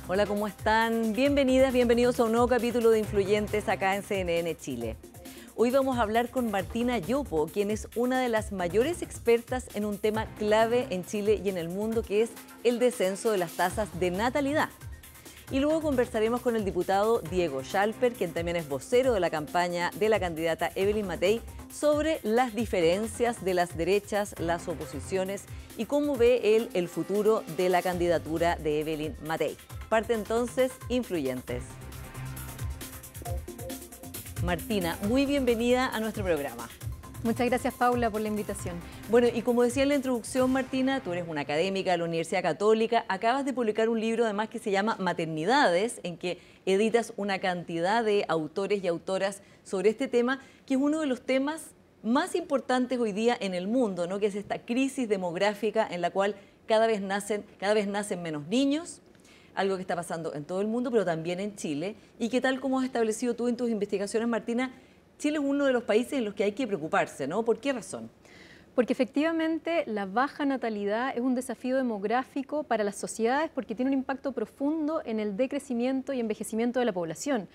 Hola, ¿cómo están? Bienvenidas, bienvenidos a un nuevo capítulo de Influyentes acá en CNN Chile. Hoy vamos a hablar con Martina Yopo, quien es una de las mayores expertas en un tema clave en Chile y en el mundo, que es el descenso de las tasas de natalidad. Y luego conversaremos con el diputado Diego Schalper, quien también es vocero de la campaña de la candidata Evelyn Matei, sobre las diferencias de las derechas, las oposiciones y cómo ve él el futuro de la candidatura de Evelyn Matei. Parte entonces Influyentes. Martina, muy bienvenida a nuestro programa. Muchas gracias, Paula, por la invitación. Bueno, y como decía en la introducción, Martina, tú eres una académica de la Universidad Católica, acabas de publicar un libro además que se llama Maternidades, en que editas una cantidad de autores y autoras sobre este tema, que es uno de los temas más importantes hoy día en el mundo, ¿no? Que es esta crisis demográfica en la cual cada vez nacen menos niños, algo que está pasando en todo el mundo, pero también en Chile, y que tal como has establecido tú en tus investigaciones, Martina, Chile es uno de los países en los que hay que preocuparse, ¿no? ¿Por qué razón? Porque efectivamente la baja natalidad es un desafío demográfico para las sociedades porque tiene un impacto profundo en el decrecimiento y envejecimiento de la población.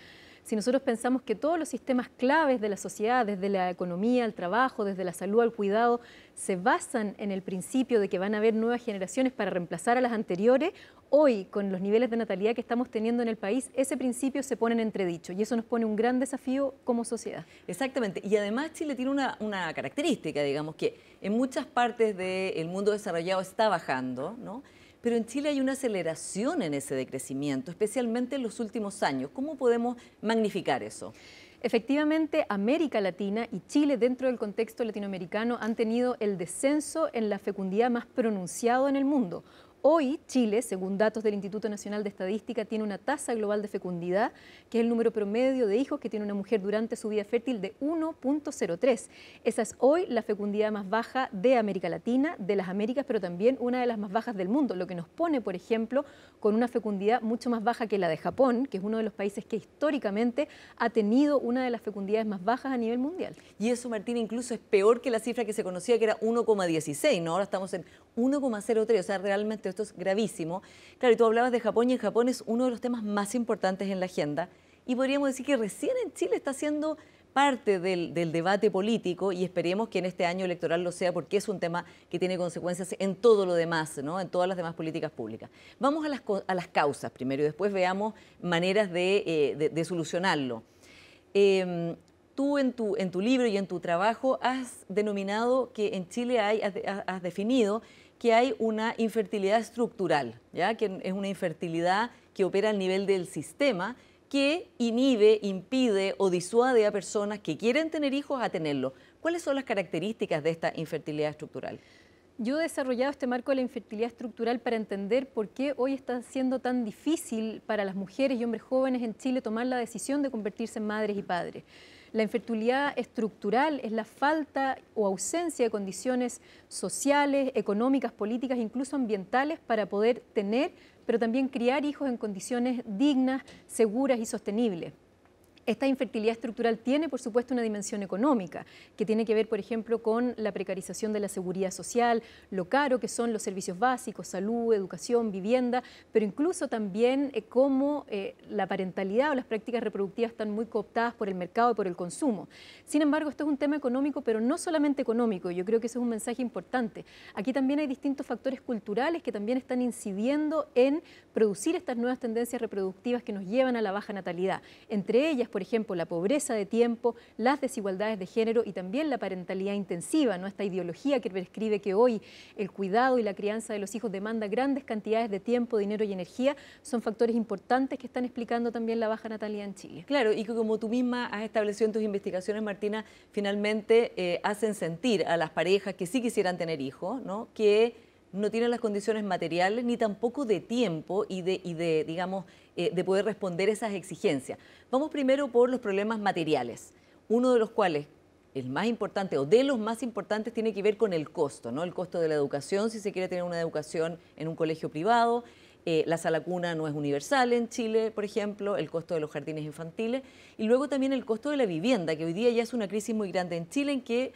Si nosotros pensamos que todos los sistemas claves de la sociedad, desde la economía al trabajo, desde la salud al cuidado, se basan en el principio de que van a haber nuevas generaciones para reemplazar a las anteriores, hoy, con los niveles de natalidad que estamos teniendo en el país, ese principio se pone en entredicho y eso nos pone un gran desafío como sociedad. Exactamente, y además Chile tiene una característica, digamos, que en muchas partes del mundo desarrollado está bajando, ¿no? Pero en Chile hay una aceleración en ese decrecimiento, especialmente en los últimos años. ¿Cómo podemos magnificar eso? Efectivamente, América Latina y Chile, dentro del contexto latinoamericano, han tenido el descenso en la fecundidad más pronunciado en el mundo. Hoy, Chile, según datos del Instituto Nacional de Estadística, tiene una tasa global de fecundidad, que es el número promedio de hijos que tiene una mujer durante su vida fértil, de 1.03. Esa es hoy la fecundidad más baja de América Latina, de las Américas, pero también una de las más bajas del mundo, lo que nos pone, por ejemplo, con una fecundidad mucho más baja que la de Japón, que es uno de los países que históricamente ha tenido una de las fecundidades más bajas a nivel mundial. Y eso, Martina, incluso es peor que la cifra que se conocía, que era 1,16, ¿no? Ahora estamos en 1,03, o sea, realmente esto es gravísimo. Claro, y tú hablabas de Japón, y en Japón es uno de los temas más importantes en la agenda, y podríamos decir que recién en Chile está siendo parte del debate político, y esperemos que en este año electoral lo sea, porque es un tema que tiene consecuencias en todo lo demás, ¿no? En todas las demás políticas públicas. Vamos a las causas primero, y después veamos maneras de solucionarlo. Tú en tu libro y en tu trabajo has denominado que en Chile has definido que hay una infertilidad estructural, ¿ya? Que es una infertilidad que opera al nivel del sistema, que inhibe, impide o disuade a personas que quieren tener hijos a tenerlo. ¿Cuáles son las características de esta infertilidad estructural? Yo he desarrollado este marco de la infertilidad estructural para entender por qué hoy está siendo tan difícil para las mujeres y hombres jóvenes en Chile tomar la decisión de convertirse en madres y padres. La infertilidad estructural es la falta o ausencia de condiciones sociales, económicas, políticas, incluso ambientales para poder tener, pero también criar hijos en condiciones dignas, seguras y sostenibles. Esta infertilidad estructural tiene, por supuesto, una dimensión económica, que tiene que ver, por ejemplo, con la precarización de la seguridad social, lo caro que son los servicios básicos, salud, educación, vivienda, pero incluso también cómo la parentalidad o las prácticas reproductivas están muy cooptadas por el mercado y por el consumo. Sin embargo, esto es un tema económico, pero no solamente económico, yo creo que ese es un mensaje importante. Aquí también hay distintos factores culturales que también están incidiendo en producir estas nuevas tendencias reproductivas que nos llevan a la baja natalidad. Entre ellas, por ejemplo, la pobreza de tiempo, las desigualdades de género y también la parentalidad intensiva, ¿no? Esta ideología que prescribe que hoy el cuidado y la crianza de los hijos demanda grandes cantidades de tiempo, dinero y energía, son factores importantes que están explicando también la baja natalidad en Chile. Claro, y que como tú misma has establecido en tus investigaciones, Martina, finalmente hacen sentir a las parejas que sí quisieran tener hijos, ¿no? Que no tienen las condiciones materiales ni tampoco de tiempo y digamos, de poder responder esas exigencias. Vamos primero por los problemas materiales, uno de los cuales, el más importante o de los más importantes, tiene que ver con el costo, ¿no? El costo de la educación, si se quiere tener una educación en un colegio privado. La sala cuna no es universal en Chile, por ejemplo, el costo de los jardines infantiles, y luego también el costo de la vivienda, que hoy día ya es una crisis muy grande en Chile, en que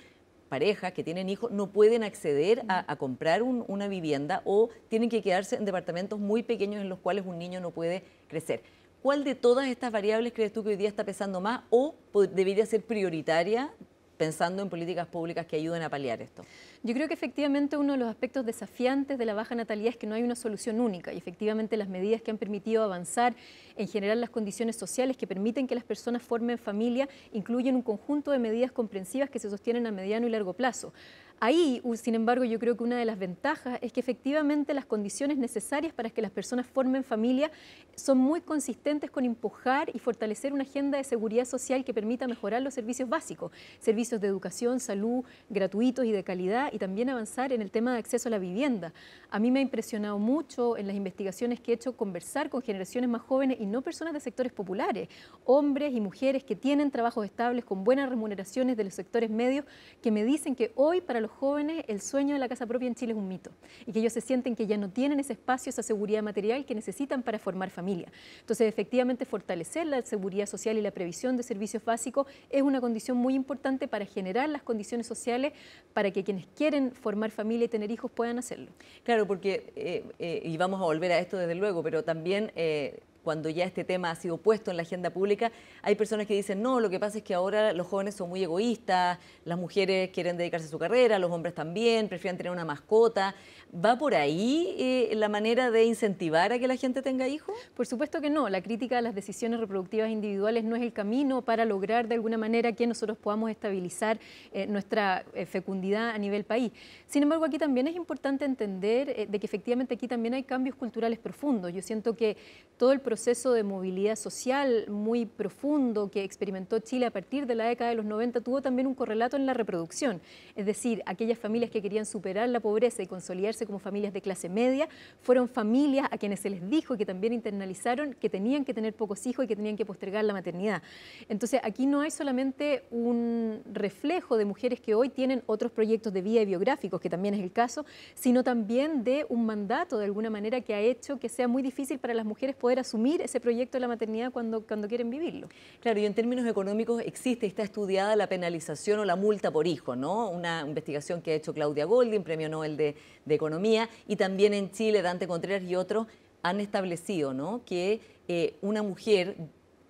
parejas que tienen hijos no pueden acceder a comprar una vivienda o tienen que quedarse en departamentos muy pequeños en los cuales un niño no puede crecer. ¿Cuál de todas estas variables crees tú que hoy día está pesando más o debería ser prioritaria pensando en políticas públicas que ayuden a paliar esto? Yo creo que efectivamente uno de los aspectos desafiantes de la baja natalidad es que no hay una solución única y efectivamente las medidas que han permitido avanzar en generar las condiciones sociales que permiten que las personas formen familia incluyen un conjunto de medidas comprensivas que se sostienen a mediano y largo plazo. Ahí, sin embargo, yo creo que una de las ventajas es que efectivamente las condiciones necesarias para que las personas formen familia son muy consistentes con empujar y fortalecer una agenda de seguridad social que permita mejorar los servicios básicos, servicios de educación, salud, gratuitos y de calidad, y también avanzar en el tema de acceso a la vivienda. A mí me ha impresionado mucho en las investigaciones que he hecho conversar con generaciones más jóvenes y no personas de sectores populares, hombres y mujeres que tienen trabajos estables con buenas remuneraciones de los sectores medios, que me dicen que hoy para los jóvenes el sueño de la casa propia en Chile es un mito y que ellos se sienten que ya no tienen ese espacio, esa seguridad material que necesitan para formar familia. Entonces, efectivamente, fortalecer la seguridad social y la previsión de servicios básicos es una condición muy importante para generar las condiciones sociales para que quienes quieren formar familia y tener hijos puedan hacerlo. Claro, porque, y vamos a volver a esto desde luego, pero también cuando ya este tema ha sido puesto en la agenda pública, hay personas que dicen, no, lo que pasa es que ahora los jóvenes son muy egoístas, las mujeres quieren dedicarse a su carrera, los hombres también, prefieren tener una mascota. ¿Va por ahí la manera de incentivar a que la gente tenga hijos? Por supuesto que no. La crítica a las decisiones reproductivas individuales no es el camino para lograr de alguna manera que nosotros podamos estabilizar nuestra fecundidad a nivel país. Sin embargo, aquí también es importante entender de que efectivamente aquí también hay cambios culturales profundos. Yo siento que todo el proceso de movilidad social muy profundo que experimentó Chile a partir de la década de los 90 tuvo también un correlato en la reproducción. Es decir, aquellas familias que querían superar la pobreza y consolidarse como familias de clase media fueron familias a quienes se les dijo y que también internalizaron que tenían que tener pocos hijos y que tenían que postergar la maternidad. Entonces, aquí no hay solamente un reflejo de mujeres que hoy tienen otros proyectos de vida y biográficos, que también es el caso, sino también de un mandato de alguna manera que ha hecho que sea muy difícil para las mujeres poder asumir ese proyecto de la maternidad cuando quieren vivirlo. Claro, y en términos económicos existe, está estudiada la penalización o la multa por hijo, ¿no? Una investigación que ha hecho Claudia Goldin, Premio Nobel de Economía, y también en Chile, Dante Contreras y otros han establecido, ¿no?, que una mujer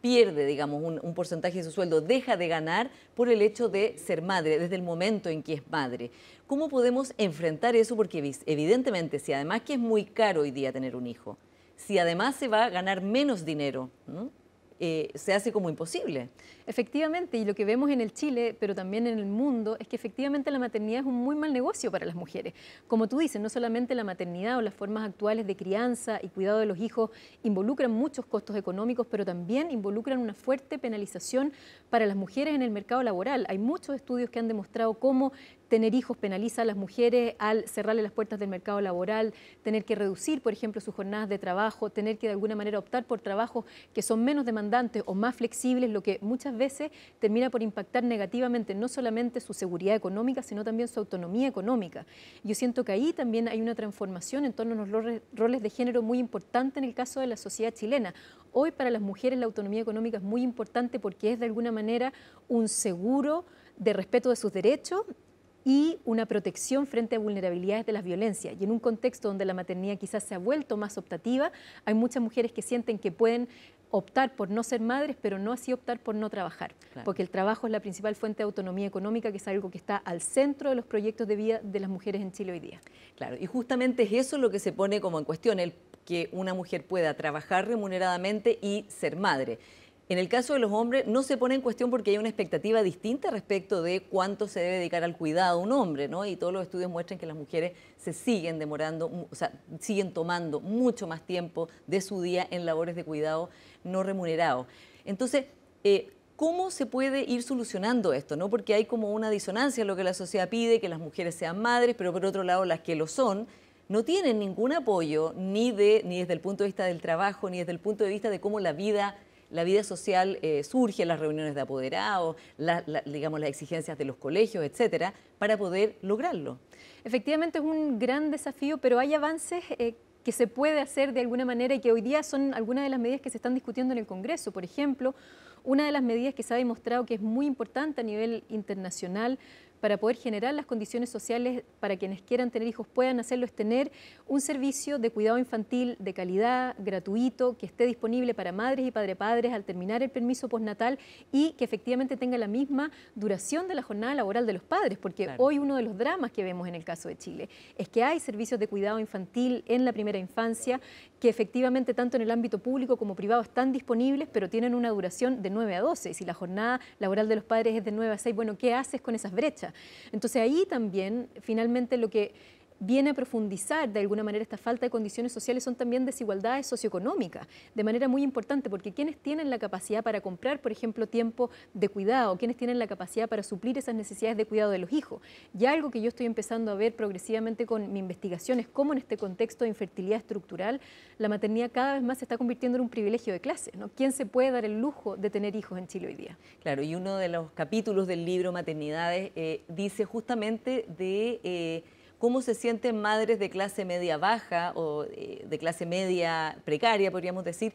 pierde, digamos, un porcentaje de su sueldo, deja de ganar por el hecho de ser madre, desde el momento en que es madre. ¿Cómo podemos enfrentar eso? Porque evidentemente, si además que es muy caro hoy día tener un hijo, si además se va a ganar menos dinero, ¿no?, se hace como imposible. Efectivamente, y lo que vemos en el Chile, pero también en el mundo, es que efectivamente la maternidad es un muy mal negocio para las mujeres. Como tú dices, no solamente la maternidad o las formas actuales de crianza y cuidado de los hijos involucran muchos costos económicos, pero también involucran una fuerte penalización para las mujeres en el mercado laboral. Hay muchos estudios que han demostrado cómo tener hijos penaliza a las mujeres al cerrarle las puertas del mercado laboral, tener que reducir, por ejemplo, sus jornadas de trabajo, tener que de alguna manera optar por trabajos que son menos demandantes o más flexibles, lo que muchas veces termina por impactar negativamente no solamente su seguridad económica, sino también su autonomía económica. Yo siento que ahí también hay una transformación en torno a los roles de género muy importante en el caso de la sociedad chilena. Hoy para las mujeres la autonomía económica es muy importante porque es de alguna manera un seguro de respeto de sus derechos y una protección frente a vulnerabilidades de las violencias. Y en un contexto donde la maternidad quizás se ha vuelto más optativa, hay muchas mujeres que sienten que pueden optar por no ser madres, pero no así optar por no trabajar, claro, porque el trabajo es la principal fuente de autonomía económica, que es algo que está al centro de los proyectos de vida de las mujeres en Chile hoy día. Claro, y justamente es eso lo que se pone como en cuestión, el que una mujer pueda trabajar remuneradamente y ser madre. En el caso de los hombres no se pone en cuestión porque hay una expectativa distinta respecto de cuánto se debe dedicar al cuidado un hombre, ¿no? Y todos los estudios muestran que las mujeres se siguen demorando, o sea, siguen tomando mucho más tiempo de su día en labores de cuidado no remunerado. Entonces, ¿cómo se puede ir solucionando esto, ¿no? Porque hay como una disonancia en lo que la sociedad pide, que las mujeres sean madres, pero por otro lado las que lo son no tienen ningún apoyo ni desde el punto de vista del trabajo, ni desde el punto de vista de cómo la vida social surge en las reuniones de apoderados, digamos, las exigencias de los colegios, etcétera, para poder lograrlo. Efectivamente es un gran desafío, pero hay avances que se puede hacer de alguna manera y que hoy día son algunas de las medidas que se están discutiendo en el Congreso. Por ejemplo, una de las medidas que se ha demostrado que es muy importante a nivel internacional para poder generar las condiciones sociales para quienes quieran tener hijos puedan hacerlo, es tener un servicio de cuidado infantil de calidad, gratuito, que esté disponible para madres y padres al terminar el permiso postnatal y que efectivamente tenga la misma duración de la jornada laboral de los padres, porque Claro. hoy uno de los dramas que vemos en el caso de Chile es que hay servicios de cuidado infantil en la primera infancia que efectivamente tanto en el ámbito público como privado están disponibles, pero tienen una duración de 9 a 12. Si la jornada laboral de los padres es de 9 a 6, bueno, ¿qué haces con esas brechas? Entonces ahí también, finalmente, lo que viene a profundizar de alguna manera esta falta de condiciones sociales son también desigualdades socioeconómicas, de manera muy importante, porque quienes tienen la capacidad para comprar, por ejemplo, tiempo de cuidado, quienes tienen la capacidad para suplir esas necesidades de cuidado de los hijos. Y algo que yo estoy empezando a ver progresivamente con mi investigación es cómo en este contexto de infertilidad estructural la maternidad cada vez más se está convirtiendo en un privilegio de clase, ¿no? ¿Quién se puede dar el lujo de tener hijos en Chile hoy día? Claro, y uno de los capítulos del libro Maternidades dice justamente de cómo se sienten madres de clase media baja o de clase media precaria, podríamos decir,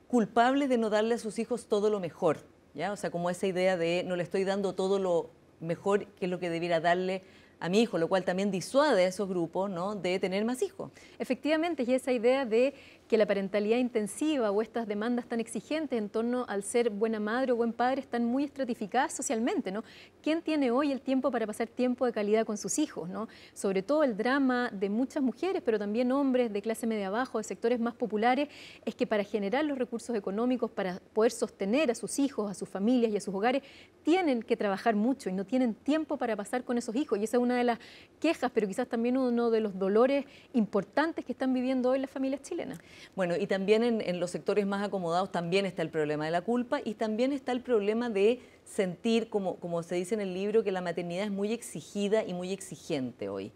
culpables de no darle a sus hijos todo lo mejor, ¿ya? O sea, como esa idea de no le estoy dando todo lo mejor que es lo que debiera darle a mi hijo, lo cual también disuade a esos grupos, ¿no?, de tener más hijos. Efectivamente, y esa idea de que la parentalidad intensiva o estas demandas tan exigentes en torno al ser buena madre o buen padre están muy estratificadas socialmente, ¿no? ¿Quién tiene hoy el tiempo para pasar tiempo de calidad con sus hijos, ¿no? Sobre todo el drama de muchas mujeres, pero también hombres de clase media baja, de sectores más populares, es que para generar los recursos económicos, para poder sostener a sus hijos, a sus familias y a sus hogares, tienen que trabajar mucho y no tienen tiempo para pasar con esos hijos. Y esa es una de las quejas, pero quizás también uno de los dolores importantes que están viviendo hoy las familias chilenas. Bueno, y también en los sectores más acomodados también está el problema de la culpa y también está el problema de sentir, como se dice en el libro, que la maternidad es muy exigida y muy exigente hoy.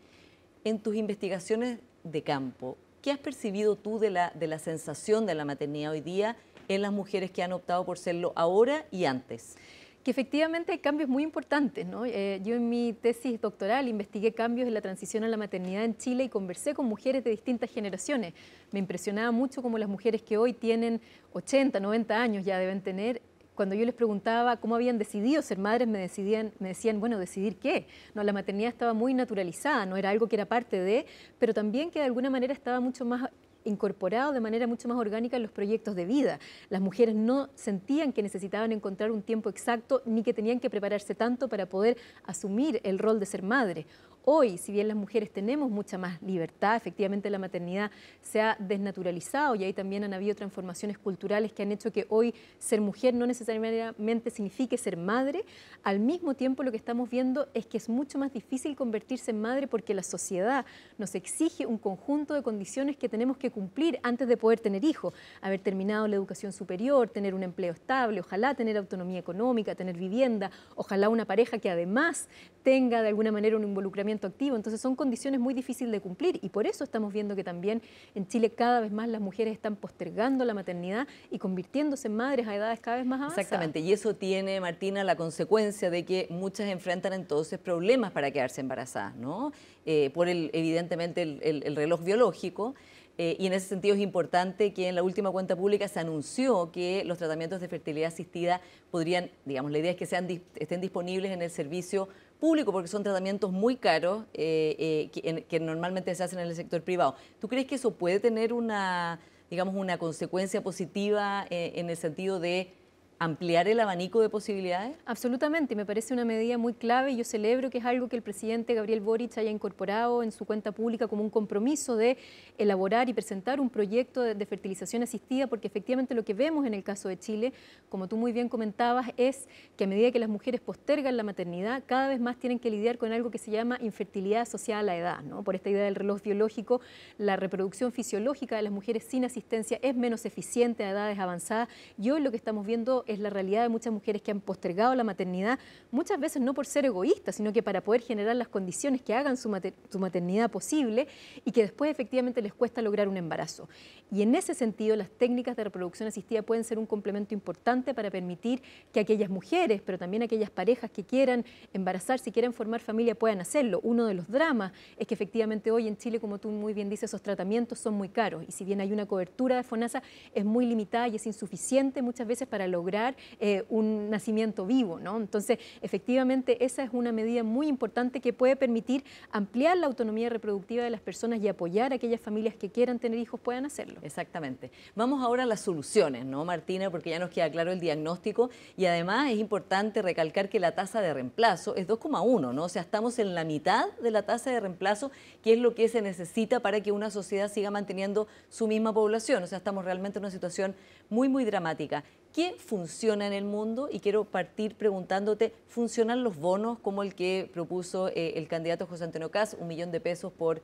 En tus investigaciones de campo, ¿qué has percibido tú de la sensación de la maternidad hoy día en las mujeres que han optado por serlo ahora y antes? Que efectivamente hay cambios muy importantes, ¿no? Yo en mi tesis doctoral investigué cambios en la transición a la maternidad en Chile y conversé con mujeres de distintas generaciones. Me impresionaba mucho cómo las mujeres que hoy tienen 80, 90 años ya deben tener. Cuando yo les preguntaba cómo habían decidido ser madres, me decían, bueno, ¿decidir qué? No, la maternidad estaba muy naturalizada, no era algo que era parte de, pero también que de alguna manera estaba mucho más incorporado de manera mucho más orgánica en los proyectos de vida. Las mujeres no sentían que necesitaban encontrar un tiempo exacto ni que tenían que prepararse tanto para poder asumir el rol de ser madre. Hoy, si bien las mujeres tenemos mucha más libertad, efectivamente la maternidad se ha desnaturalizado y ahí también han habido transformaciones culturales que han hecho que hoy ser mujer no necesariamente signifique ser madre. Al mismo tiempo lo que estamos viendo es que es mucho más difícil convertirse en madre porque la sociedad nos exige un conjunto de condiciones que tenemos que cumplir antes de poder tener hijos. Haber terminado la educación superior, tener un empleo estable, ojalá tener autonomía económica, tener vivienda, ojalá una pareja que además tenga de alguna manera un involucramiento activo. Entonces son condiciones muy difíciles de cumplir y por eso estamos viendo que también en Chile cada vez más las mujeres están postergando la maternidad y convirtiéndose en madres a edades cada vez más avanzadas. Exactamente, y eso tiene, Martina, la consecuencia de que muchas enfrentan entonces problemas para quedarse embarazadas, ¿no? Por evidentemente el reloj biológico. Y en ese sentido es importante que en la última cuenta pública se anunció que los tratamientos de fertilidad asistida podrían, digamos, la idea es que estén disponibles en el servicio público porque son tratamientos muy caros que normalmente se hacen en el sector privado. ¿Tú crees que eso puede tener una consecuencia positiva en el sentido de ampliar el abanico de posibilidades? Absolutamente, me parece una medida muy clave y yo celebro que es algo que el presidente Gabriel Boric haya incorporado en su cuenta pública como un compromiso de elaborar y presentar un proyecto de fertilización asistida, porque efectivamente lo que vemos en el caso de Chile, como tú muy bien comentabas, es que a medida que las mujeres postergan la maternidad, cada vez más tienen que lidiar con algo que se llama infertilidad asociada a la edad, ¿no? Por esta idea del reloj biológico, la reproducción fisiológica de las mujeres sin asistencia es menos eficiente a edades avanzadas y hoy lo que estamos viendo es la realidad de muchas mujeres que han postergado la maternidad, muchas veces no por ser egoístas, sino que para poder generar las condiciones que hagan su maternidad posible y que después efectivamente les cuesta lograr un embarazo. Y en ese sentido, las técnicas de reproducción asistida pueden ser un complemento importante para permitir que aquellas mujeres, pero también aquellas parejas que quieran embarazarse y quieran formar familia puedan hacerlo. Uno de los dramas es que efectivamente hoy en Chile, como tú muy bien dices, esos tratamientos son muy caros y si bien hay una cobertura de FONASA, es muy limitada y es insuficiente muchas veces para lograr mejorar un nacimiento vivo, ¿no? Entonces, efectivamente, esa es una medida muy importante que puede permitir ampliar la autonomía reproductiva de las personas y apoyar a aquellas familias que quieran tener hijos puedan hacerlo. Exactamente. Vamos ahora a las soluciones, ¿no, Martina? Porque ya nos queda claro el diagnóstico y además es importante recalcar que la tasa de reemplazo es 2,1, ¿no? O sea, estamos en la mitad de la tasa de reemplazo, que es lo que se necesita para que una sociedad siga manteniendo su misma población. O sea, estamos realmente en una situación muy, muy dramática. ¿Qué funciona en el mundo? Y quiero partir preguntándote, ¿funcionan los bonos como el que propuso el candidato José Antonio Kast, 1 millón de pesos por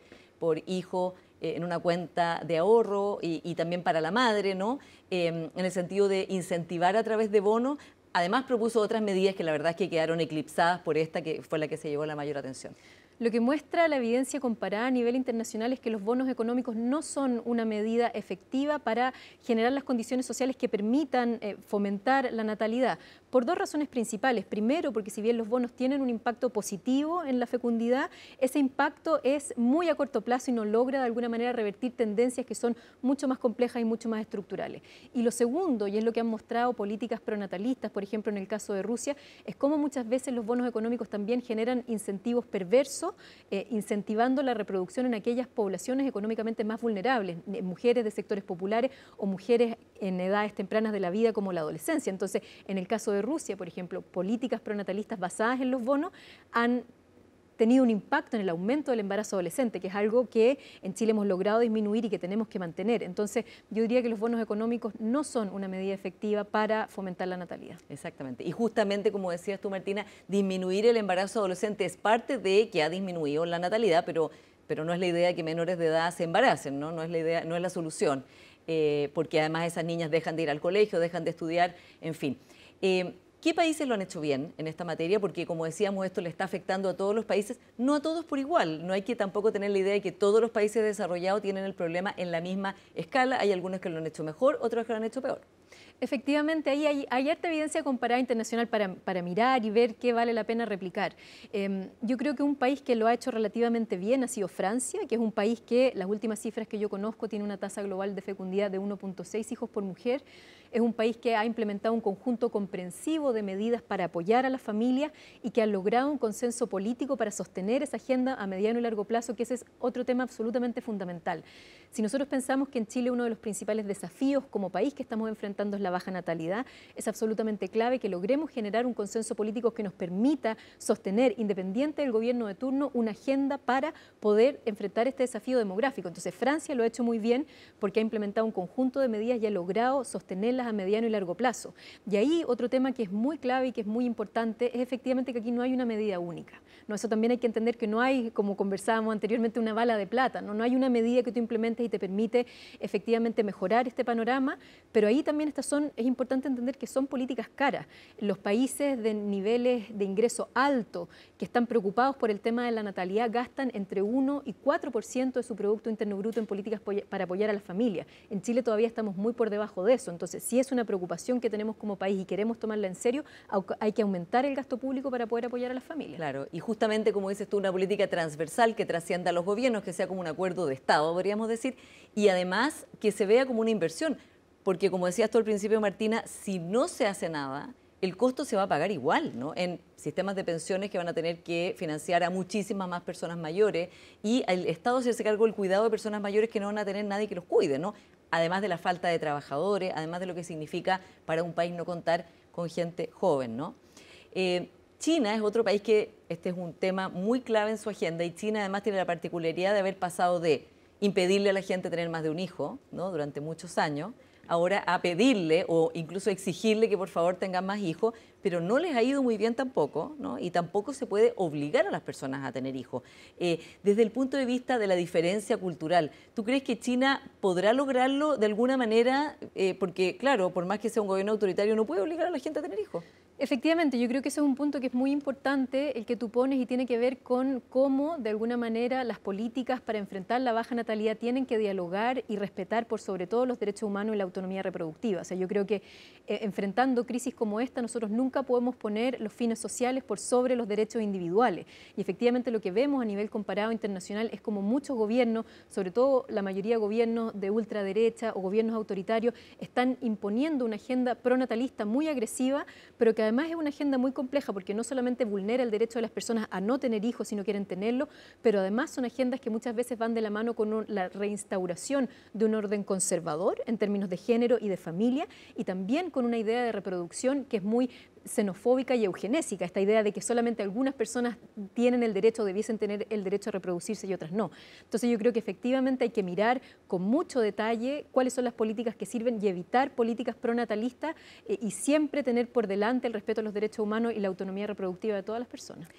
hijo en una cuenta de ahorro y también para la madre, ¿no? En el sentido de incentivar a través de bonos? Además propuso otras medidas que la verdad es que quedaron eclipsadas por esta, que fue la que se llevó la mayor atención. Lo que muestra la evidencia comparada a nivel internacional es que los bonos económicos no son una medida efectiva para generar las condiciones sociales que permitan fomentar la natalidad, por 2 razones principales. Primero, porque si bien los bonos tienen un impacto positivo en la fecundidad, ese impacto es muy a corto plazo y no logra de alguna manera revertir tendencias que son mucho más complejas y mucho más estructurales. Y lo segundo, y es lo que han mostrado políticas pronatalistas, por ejemplo en el caso de Rusia, es cómo muchas veces los bonos económicos también generan incentivos perversos, incentivando la reproducción en aquellas poblaciones económicamente más vulnerables, mujeres de sectores populares o mujeres en edades tempranas de la vida como la adolescencia. Entonces, en el caso de Rusia, por ejemplo, políticas pronatalistas basadas en los bonos han tenido un impacto en el aumento del embarazo adolescente, que es algo que en Chile hemos logrado disminuir y que tenemos que mantener. Entonces, yo diría que los bonos económicos no son una medida efectiva para fomentar la natalidad. Exactamente. Y justamente, como decías tú, Martina, disminuir el embarazo adolescente es parte de que ha disminuido la natalidad, pero no es la idea que menores de edad se embaracen, ¿no? No es la idea, no es la solución, porque además esas niñas dejan de ir al colegio, dejan de estudiar, en fin. ¿Qué países lo han hecho bien en esta materia? Porque, como decíamos, esto le está afectando a todos los países, no a todos por igual. No hay que tampoco tener la idea de que todos los países desarrollados tienen el problema en la misma escala. Hay algunos que lo han hecho mejor, otros que lo han hecho peor. Efectivamente, ahí hay harta evidencia comparada internacional para mirar y ver qué vale la pena replicar. Yo creo que un país que lo ha hecho relativamente bien ha sido Francia, que es un país que, las últimas cifras que yo conozco, tiene una tasa global de fecundidad de 1,6 hijos por mujer. Es un país que ha implementado un conjunto comprensivo de medidas para apoyar a las familias y que ha logrado un consenso político para sostener esa agenda a mediano y largo plazo, que ese es otro tema absolutamente fundamental. Si nosotros pensamos que en Chile uno de los principales desafíos como país que estamos enfrentando es la baja natalidad, es absolutamente clave que logremos generar un consenso político que nos permita sostener, independiente del gobierno de turno, una agenda para poder enfrentar este desafío demográfico. Entonces, Francia lo ha hecho muy bien porque ha implementado un conjunto de medidas y ha logrado sostenerlas a mediano y largo plazo. Y ahí otro tema que es muy clave y que es muy importante es efectivamente que aquí no hay una medida única. ¿No? Eso también hay que entender que no hay, como conversábamos anteriormente, una bala de plata. No hay una medida que tú implementes y te permite efectivamente mejorar este panorama, pero ahí también es importante entender que son políticas caras. Los países de niveles de ingreso alto que están preocupados por el tema de la natalidad gastan entre 1 y 4% de su Producto Interno Bruto en políticas para apoyar a las familias. En Chile todavía estamos muy por debajo de eso. Entonces, si es una preocupación que tenemos como país y queremos tomarla en serio, hay que aumentar el gasto público para poder apoyar a las familias. Claro, y justamente como dices tú, una política transversal que trascienda a los gobiernos, que sea como un acuerdo de Estado, podríamos decir, y además que se vea como una inversión, porque como decías tú al principio, Martina, si no se hace nada, el costo se va a pagar igual, ¿no? En sistemas de pensiones que van a tener que financiar a muchísimas más personas mayores y el Estado se hace cargo del cuidado de personas mayores que no van a tener nadie que los cuide, ¿no? Además de la falta de trabajadores, además de lo que significa para un país no contar con gente joven, ¿no? China es otro país que este es un tema muy clave en su agenda y China además tiene la particularidad de haber pasado de impedirle a la gente tener más de un hijo, ¿no? Durante muchos años, ahora a pedirle o incluso exigirle que por favor tengan más hijos, pero no les ha ido muy bien tampoco, ¿no? Y tampoco se puede obligar a las personas a tener hijos. Desde el punto de vista de la diferencia cultural, ¿tú crees que China podrá lograrlo de alguna manera? Porque claro, por más que sea un gobierno autoritario, no puede obligar a la gente a tener hijos. Efectivamente, yo creo que ese es un punto que es muy importante, el que tú pones, y tiene que ver con cómo, de alguna manera, las políticas para enfrentar la baja natalidad tienen que dialogar y respetar por sobre todo los derechos humanos y la autonomía reproductiva. O sea, yo creo que enfrentando crisis como esta, nosotros nunca podemos poner los fines sociales por sobre los derechos individuales. Y efectivamente lo que vemos a nivel comparado internacional es como muchos gobiernos, sobre todo la mayoría de gobiernos de ultraderecha o gobiernos autoritarios, están imponiendo una agenda pronatalista muy agresiva, pero que además es una agenda muy compleja porque no solamente vulnera el derecho de las personas a no tener hijos si no quieren tenerlo, pero además son agendas que muchas veces van de la mano con la reinstauración de un orden conservador en términos de género y de familia, y también con una idea de reproducción que es muy xenofóbica y eugenésica, esta idea de que solamente algunas personas tienen el derecho, debiesen tener el derecho a reproducirse y otras no. Entonces yo creo que efectivamente hay que mirar con mucho detalle cuáles son las políticas que sirven y evitar políticas pronatalistas y siempre tener por delante el respeto a los derechos humanos y la autonomía reproductiva de todas las personas.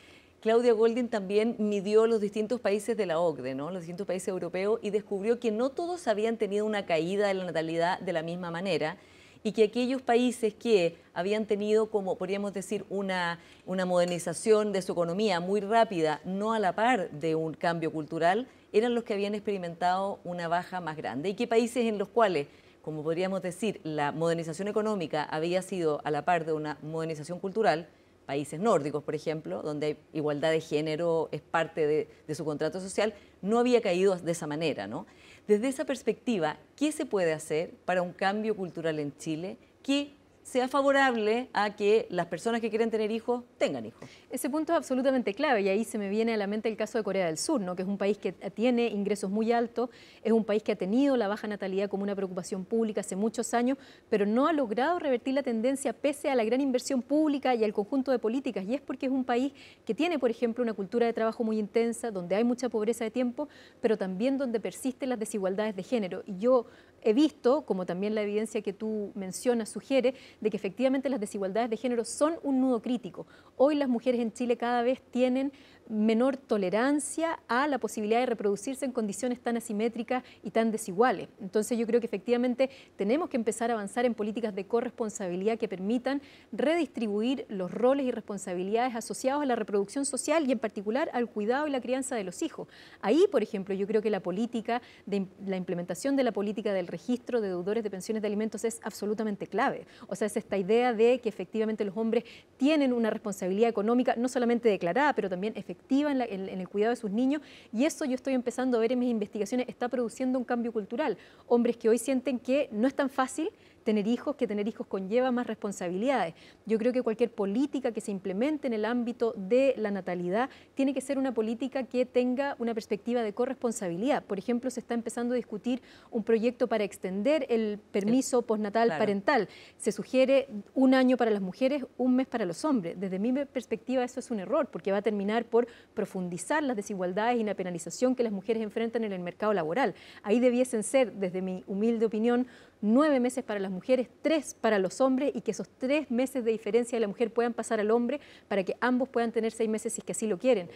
Claudia Goldin también midió los distintos países de la OCDE, ¿no? Los distintos países europeos, y descubrió que no todos habían tenido una caída de la natalidad de la misma manera, y que aquellos países que habían tenido, como podríamos decir, una modernización de su economía muy rápida, no a la par de un cambio cultural, eran los que habían experimentado una baja más grande. Y que países en los cuales, como podríamos decir, la modernización económica había sido a la par de una modernización cultural, países nórdicos, por ejemplo, donde hay igualdad de género, es parte de su contrato social, no había caído de esa manera, ¿no? Desde esa perspectiva, ¿qué se puede hacer para un cambio cultural en Chile que sea favorable a que las personas que quieren tener hijos tengan hijos? Ese punto es absolutamente clave, y ahí se me viene a la mente el caso de Corea del Sur, ¿no? Que es un país que tiene ingresos muy altos, es un país que ha tenido la baja natalidad como una preocupación pública hace muchos años, pero no ha logrado revertir la tendencia pese a la gran inversión pública y al conjunto de políticas, y es porque es un país que tiene, por ejemplo, una cultura de trabajo muy intensa, donde hay mucha pobreza de tiempo, pero también donde persisten las desigualdades de género. Y yo he visto, como también la evidencia que tú mencionas sugiere, de que efectivamente las desigualdades de género son un nudo crítico. Hoy las mujeres en Chile cada vez tienen menor tolerancia a la posibilidad de reproducirse en condiciones tan asimétricas y tan desiguales. Entonces yo creo que efectivamente tenemos que empezar a avanzar en políticas de corresponsabilidad que permitan redistribuir los roles y responsabilidades asociados a la reproducción social y en particular al cuidado y la crianza de los hijos. Ahí, por ejemplo, yo creo que la implementación de la política del registro de deudores de pensiones de alimentos es absolutamente clave. O sea, es esta idea de que efectivamente los hombres tienen una responsabilidad económica no solamente declarada, pero también efectiva en el cuidado de sus niños, y eso yo estoy empezando a ver en mis investigaciones, está produciendo un cambio cultural. Hombres que hoy sienten que no es tan fácil tener hijos, que tener hijos conlleva más responsabilidades. Yo creo que cualquier política que se implemente en el ámbito de la natalidad tiene que ser una política que tenga una perspectiva de corresponsabilidad. Por ejemplo, se está empezando a discutir un proyecto para extender el permiso postnatal parental. Se sugiere 1 año para las mujeres, 1 mes para los hombres. Desde mi perspectiva eso es un error, porque va a terminar por profundizar las desigualdades y la penalización que las mujeres enfrentan en el mercado laboral. Ahí debiesen ser, desde mi humilde opinión, 9 meses para las mujeres, 3 para los hombres, y que esos 3 meses de diferencia de la mujer puedan pasar al hombre para que ambos puedan tener 6 meses si es que así lo quieren.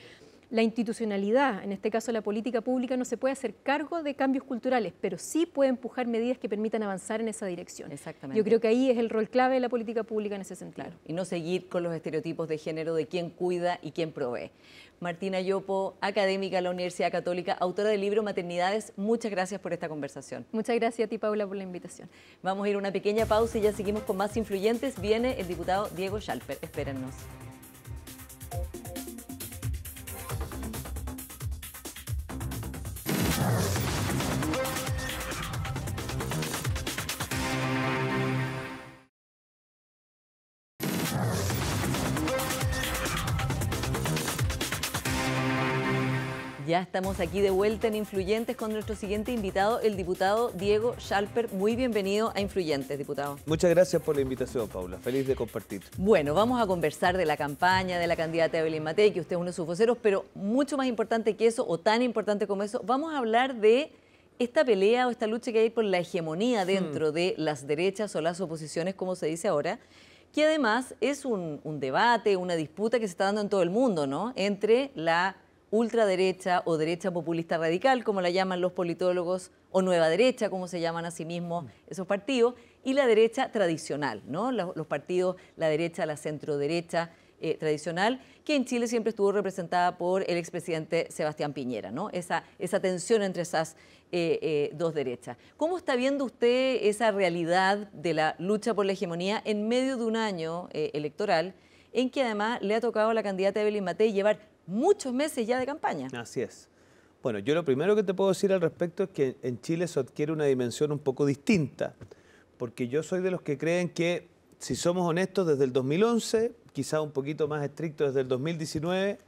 La institucionalidad, en este caso la política pública, no se puede hacer cargo de cambios culturales, pero sí puede empujar medidas que permitan avanzar en esa dirección. Exactamente. Yo creo que ahí es el rol clave de la política pública en ese sentido. Claro, y no seguir con los estereotipos de género de quién cuida y quién provee. Martina Yopo, académica de la Universidad Católica, autora del libro Maternidades, muchas gracias por esta conversación. Muchas gracias a ti, Paula, por la invitación. Vamos a ir a una pequeña pausa y ya seguimos con más influyentes. Viene el diputado Diego Schalper. Espérennos. Ya estamos aquí de vuelta en Influyentes con nuestro siguiente invitado, el diputado Diego Schalper. Muy bienvenido a Influyentes, diputado. Muchas gracias por la invitación, Paula. Feliz de compartir. Bueno, vamos a conversar de la campaña de la candidata Evelyn Matei, que usted es uno de sus voceros, pero mucho más importante que eso, o tan importante como eso, vamos a hablar de esta pelea o esta lucha que hay por la hegemonía dentro de las derechas o las oposiciones, como se dice ahora, que además es un debate, una disputa que se está dando en todo el mundo, ¿no? Entre la ultraderecha o derecha populista radical, como la llaman los politólogos, o nueva derecha, como se llaman a sí mismos esos partidos, y la derecha tradicional, ¿no? Los partidos, la derecha, la centroderecha tradicional, que en Chile siempre estuvo representada por el expresidente Sebastián Piñera, ¿no? Esa tensión entre esas dos derechas. ¿Cómo está viendo usted esa realidad de la lucha por la hegemonía en medio de un año electoral en que además le ha tocado a la candidata Evelyn Matei llevar muchos meses ya de campaña? Así es. Bueno, yo lo primero que te puedo decir al respecto es que en Chile eso adquiere una dimensión un poco distinta, porque yo soy de los que creen que, si somos honestos, desde el 2011, quizá un poquito más estricto desde el 2019,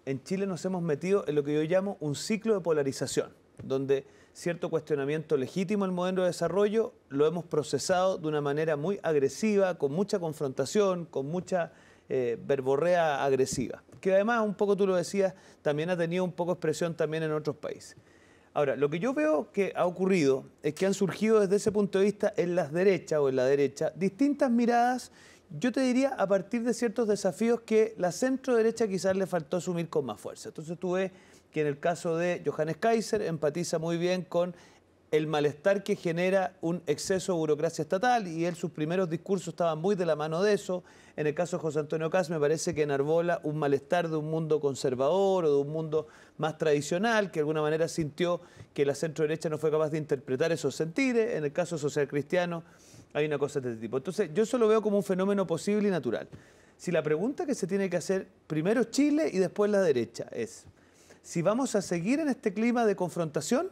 en Chile nos hemos metido en lo que yo llamo un ciclo de polarización, donde cierto cuestionamiento legítimo al modelo de desarrollo lo hemos procesado de una manera muy agresiva, con mucha confrontación, con mucha verborrea agresiva, que además, un poco tú lo decías, también ha tenido un poco expresión también en otros países. Ahora, lo que yo veo que ha ocurrido es que han surgido desde ese punto de vista en las derechas o en la derecha distintas miradas, yo te diría, a partir de ciertos desafíos que la centro derecha quizás le faltó asumir con más fuerza. Entonces tú ves que en el caso de Johannes Kaiser empatiza muy bien con el malestar que genera un exceso de burocracia estatal, y sus primeros discursos estaban muy de la mano de eso. En el caso de José Antonio Kast me parece que enarbola un malestar de un mundo conservador o de un mundo más tradicional, que de alguna manera sintió que la centro derecha no fue capaz de interpretar esos sentires. En el caso social cristiano hay una cosa de este tipo. Entonces yo eso lo veo como un fenómeno posible y natural. Si la pregunta que se tiene que hacer, primero Chile y después la derecha, es si vamos a seguir en este clima de confrontación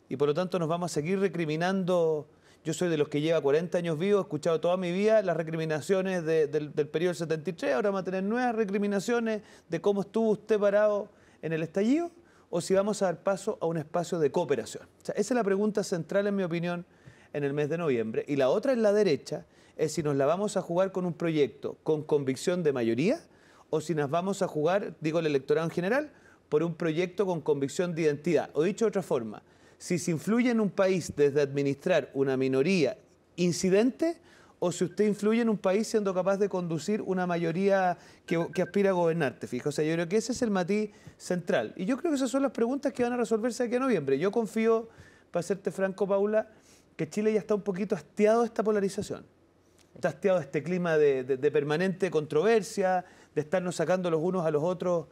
y por lo tanto nos vamos a seguir recriminando. Yo soy de los que lleva 40 años vivo, he escuchado toda mi vida las recriminaciones del periodo del 73, ahora vamos a tener nuevas recriminaciones de cómo estuvo usted parado en el estallido, o si vamos a dar paso a un espacio de cooperación. O sea, esa es la pregunta central, en mi opinión, en el mes de noviembre. Y la otra en la derecha es si nos la vamos a jugar con un proyecto con convicción de mayoría, o si nos vamos a jugar, digo el electorado en general, por un proyecto con convicción de identidad. O dicho de otra forma, si se influye en un país desde administrar una minoría incidente, o si usted influye en un país siendo capaz de conducir una mayoría que aspira a gobernarte, fija. O sea, yo creo que ese es el matiz central. Y yo creo que esas son las preguntas que van a resolverse aquí en noviembre. Yo confío, para serte franco, Paula, que Chile ya está un poquito hastiado de esta polarización. Está hastiado de este clima de permanente controversia, de estarnos sacando los unos a los otros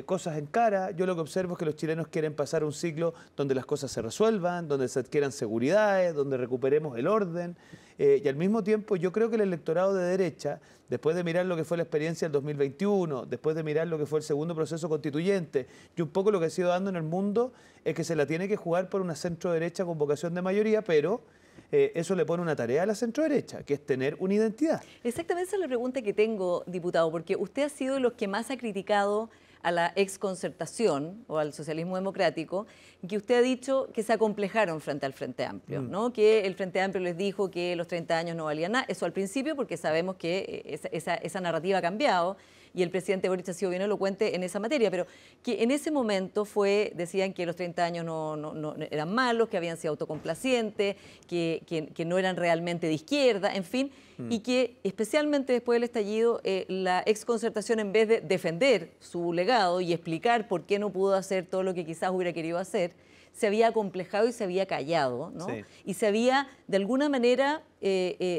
cosas en cara. Yo lo que observo es que los chilenos quieren pasar un ciclo donde las cosas se resuelvan, donde se adquieran seguridades, donde recuperemos el orden. Y al mismo tiempo yo creo que el electorado de derecha, después de mirar lo que fue la experiencia del 2021, después de mirar lo que fue el segundo proceso constituyente, y un poco lo que ha sido dando en el mundo, es que se la tiene que jugar por una centro derecha con vocación de mayoría, pero eso le pone una tarea a la centro derecha, que es tener una identidad. Exactamente esa es la pregunta que tengo, diputado, porque usted ha sido de los que más ha criticado a la exconcertación o al socialismo democrático, que usted ha dicho que se acomplejaron frente al Frente Amplio, ¿no? Que el Frente Amplio les dijo que los 30 años no valían nada. Eso al principio, porque sabemos que esa narrativa ha cambiado y el presidente Boric ha sido bien elocuente en esa materia, pero que en ese momento decían que los 30 años no eran malos, que habían sido autocomplacientes, que no eran realmente de izquierda, en fin, y que especialmente después del estallido, la exconcertación, en vez de defender su legado y explicar por qué no pudo hacer todo lo que quizás hubiera querido hacer, se había acomplejado y se había callado, ¿no? Sí. Y se había, de alguna manera,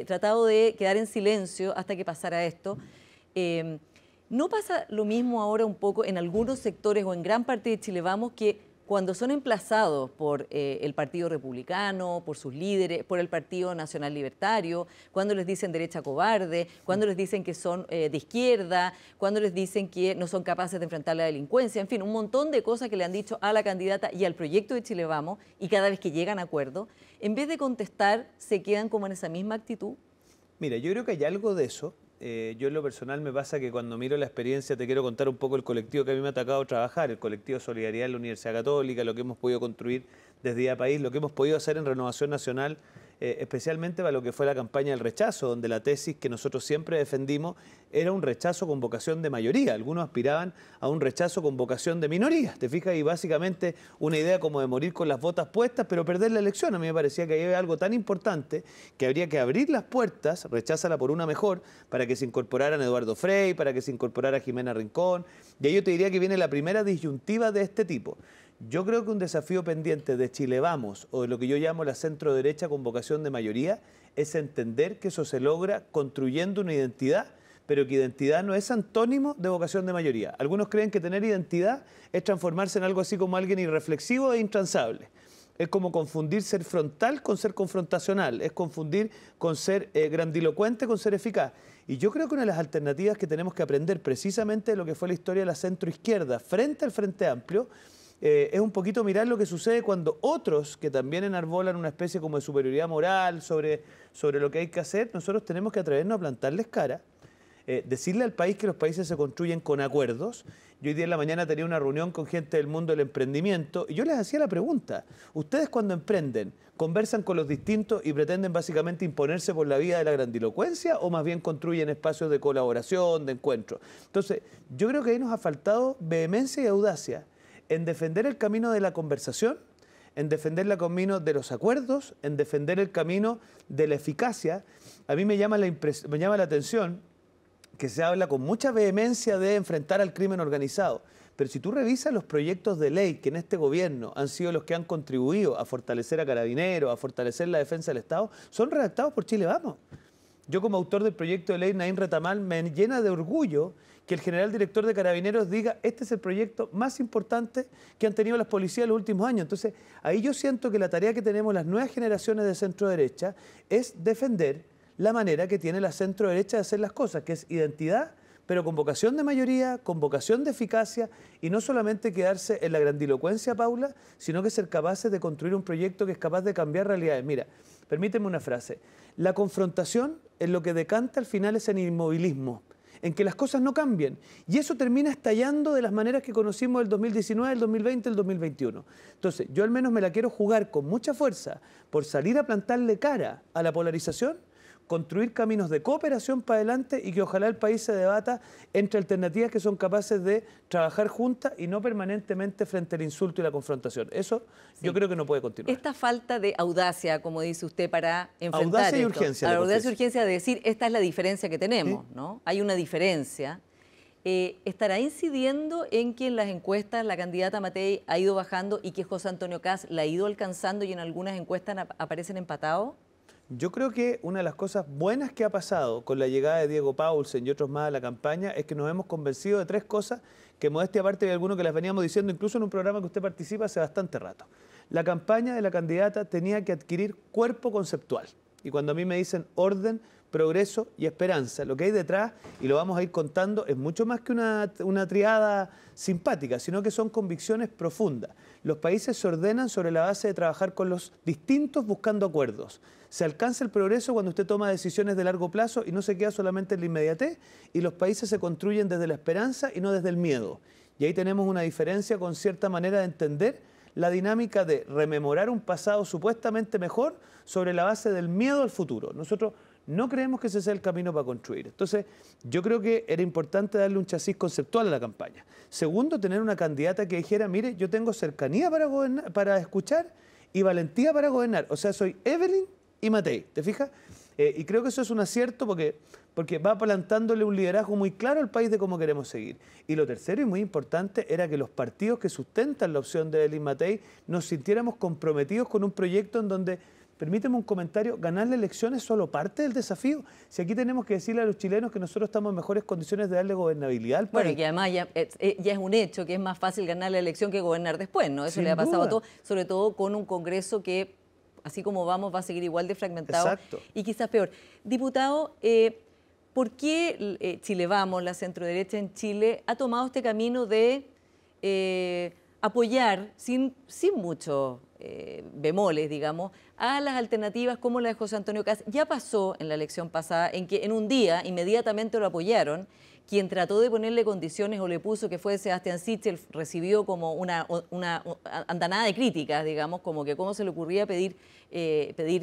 tratado de quedar en silencio hasta que pasara esto. ¿No pasa lo mismo ahora un poco en algunos sectores o en gran parte de Chile Vamos, que cuando son emplazados por el Partido Republicano, por sus líderes, por el Partido Nacional Libertario, cuando les dicen derecha cobarde, cuando les dicen que son de izquierda, cuando les dicen que no son capaces de enfrentar la delincuencia, en fin, un montón de cosas que le han dicho a la candidata y al proyecto de Chile Vamos, y cada vez que llegan a acuerdo, en vez de contestar, se quedan como en esa misma actitud? Mira, yo creo que hay algo de eso. Yo en lo personal me pasa que cuando miro la experiencia, te quiero contar un poco el colectivo que a mí me ha tocado trabajar, el colectivo Solidaridad en la Universidad Católica, lo que hemos podido construir desde Día País, lo que hemos podido hacer en Renovación Nacional especialmente para lo que fue la campaña del rechazo, donde la tesis que nosotros siempre defendimos era un rechazo con vocación de mayoría. Algunos aspiraban a un rechazo con vocación de minoría, ¿te fijas? Y básicamente una idea como de morir con las botas puestas, pero perder la elección. A mí me parecía que ahí había algo tan importante que habría que abrir las puertas, recházala por una mejor, para que se incorporaran Eduardo Frei, para que se incorporara Jimena Rincón. Y ahí yo te diría que viene la primera disyuntiva de este tipo. Yo creo que un desafío pendiente de Chile Vamos, o de lo que yo llamo la centro derecha con vocación de mayoría, es entender que eso se logra construyendo una identidad, pero que identidad no es antónimo de vocación de mayoría. Algunos creen que tener identidad es transformarse en algo así como alguien irreflexivo e intransable. Es como confundir ser frontal con ser confrontacional, es confundir con ser grandilocuente con ser eficaz. Y yo creo que una de las alternativas que tenemos que aprender precisamente de lo que fue la historia de la centroizquierda frente al Frente Amplio, es un poquito mirar lo que sucede cuando otros, que también enarbolan una especie como de superioridad moral sobre lo que hay que hacer, nosotros tenemos que atrevernos a plantarles cara, decirle al país que los países se construyen con acuerdos. Yo hoy día en la mañana tenía una reunión con gente del mundo del emprendimiento y yo les hacía la pregunta, ¿ustedes cuando emprenden conversan con los distintos y pretenden básicamente imponerse por la vía de la grandilocuencia o más bien construyen espacios de colaboración, de encuentro? Entonces, yo creo que ahí nos ha faltado vehemencia y audacia en defender el camino de la conversación, en defender el camino de los acuerdos, en defender el camino de la eficacia. A mí me llama la atención que se habla con mucha vehemencia de enfrentar al crimen organizado. Pero si tú revisas los proyectos de ley que en este gobierno han sido los que han contribuido a fortalecer a Carabineros, a fortalecer la defensa del Estado, son redactados por Chile Vamos. Yo como autor del proyecto de ley, Naín Retamal, me llena de orgullo que el general director de Carabineros diga este es el proyecto más importante que han tenido las policías en los últimos años. Entonces, ahí yo siento que la tarea que tenemos las nuevas generaciones de centro derecha es defender la manera que tiene la centro derecha de hacer las cosas, que es identidad, pero con vocación de mayoría, con vocación de eficacia, y no solamente quedarse en la grandilocuencia, Paula, sino que ser capaces de construir un proyecto que es capaz de cambiar realidades. Mira, permíteme una frase. La confrontación en lo que decanta al final es el inmovilismo, en que las cosas no cambien. Y eso termina estallando de las maneras que conocimos el 2019, el 2020, el 2021. Entonces, yo al menos me la quiero jugar con mucha fuerza por salir a plantarle cara a la polarización, construir caminos de cooperación para adelante y que ojalá el país se debata entre alternativas que son capaces de trabajar juntas y no permanentemente frente al insulto y la confrontación. Eso sí, yo creo que no puede continuar. Esta falta de audacia, como dice usted, para enfrentar audacia y esto. urgencia. Audacia y urgencia de decir, esta es la diferencia que tenemos, ¿sí? ¿No? Hay una diferencia. ¿Estará incidiendo en que en las encuestas la candidata Matei ha ido bajando y que José Antonio Kast la ha ido alcanzando y en algunas encuestas aparecen empatados? Yo creo que una de las cosas buenas que ha pasado con la llegada de Diego Paulsen y otros más a la campaña es que nos hemos convencido de tres cosas que, modestia aparte, de alguno que las veníamos diciendo incluso en un programa que usted participa hace bastante rato. La campaña de la candidata tenía que adquirir cuerpo conceptual. Y cuando a mí me dicen orden, progreso y esperanza, lo que hay detrás, y lo vamos a ir contando, es mucho más que una triada simpática, sino que son convicciones profundas. Los países se ordenan sobre la base de trabajar con los distintos buscando acuerdos. Se alcanza el progreso cuando usted toma decisiones de largo plazo y no se queda solamente en la inmediatez, y los países se construyen desde la esperanza y no desde el miedo. Y ahí tenemos una diferencia con cierta manera de entender la dinámica de rememorar un pasado supuestamente mejor sobre la base del miedo al futuro. Nosotros no creemos que ese sea el camino para construir. Entonces, yo creo que era importante darle un chasis conceptual a la campaña. Segundo, tener una candidata que dijera, mire, yo tengo cercanía para gobernar, para escuchar y valentía para gobernar. O sea, soy Evelyn y Matei, ¿te fijas? Y creo que eso es un acierto porque va plantándole un liderazgo muy claro al país de cómo queremos seguir. Y lo tercero y muy importante era que los partidos que sustentan la opción de Evelyn Matei nos sintiéramos comprometidos con un proyecto en donde, permíteme un comentario, ganar la elección es solo parte del desafío. Si aquí tenemos que decirle a los chilenos que nosotros estamos en mejores condiciones de darle gobernabilidad al país. Bueno, y además ya es un hecho que es más fácil ganar la elección que gobernar después, ¿no? Eso Sin le ha pasado duda. a todos, sobre todo con un Congreso que, así como vamos, va a seguir igual de fragmentado. Exacto. Y quizás peor. Diputado, ¿por qué Chile Vamos, la centroderecha en Chile, ha tomado este camino de apoyar sin mucho bemoles, digamos, a las alternativas como la de José Antonio Kast? Ya pasó en la elección pasada en que en un día inmediatamente lo apoyaron quien trató de ponerle condiciones o le puso, que fue Sebastián Sichel, recibió como una andanada de críticas, digamos, como que cómo se le ocurría pedir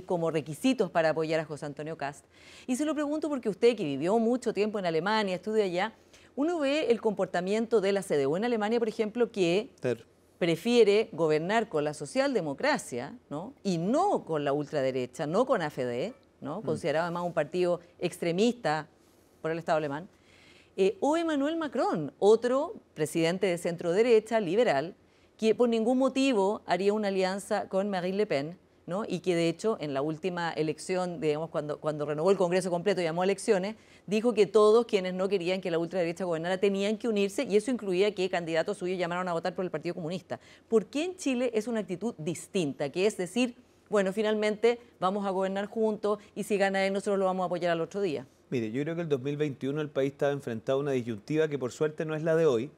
como requisitos para apoyar a José Antonio Kast. Y se lo pregunto porque usted, que vivió mucho tiempo en Alemania, estudia allá, uno ve el comportamiento de la CDU en Alemania, por ejemplo, que prefiere gobernar con la socialdemocracia, ¿no? Y no con la ultraderecha, no con AfD, ¿no? Considerado además un partido extremista por el Estado alemán. O Emmanuel Macron, otro presidente de centro derecha, liberal, que por ningún motivo haría una alianza con Marine Le Pen, ¿no? Y que de hecho en la última elección, digamos, cuando renovó el Congreso completo y llamó a elecciones, dijo que todos quienes no querían que la ultraderecha gobernara tenían que unirse, y eso incluía que candidatos suyos llamaron a votar por el Partido Comunista. ¿Por qué en Chile es una actitud distinta? Que es decir, bueno, finalmente vamos a gobernar juntos y si gana él nosotros lo vamos a apoyar al otro día. Mire, yo creo que el 2021 el país estaba enfrentado a una disyuntiva que por suerte no es la de hoy,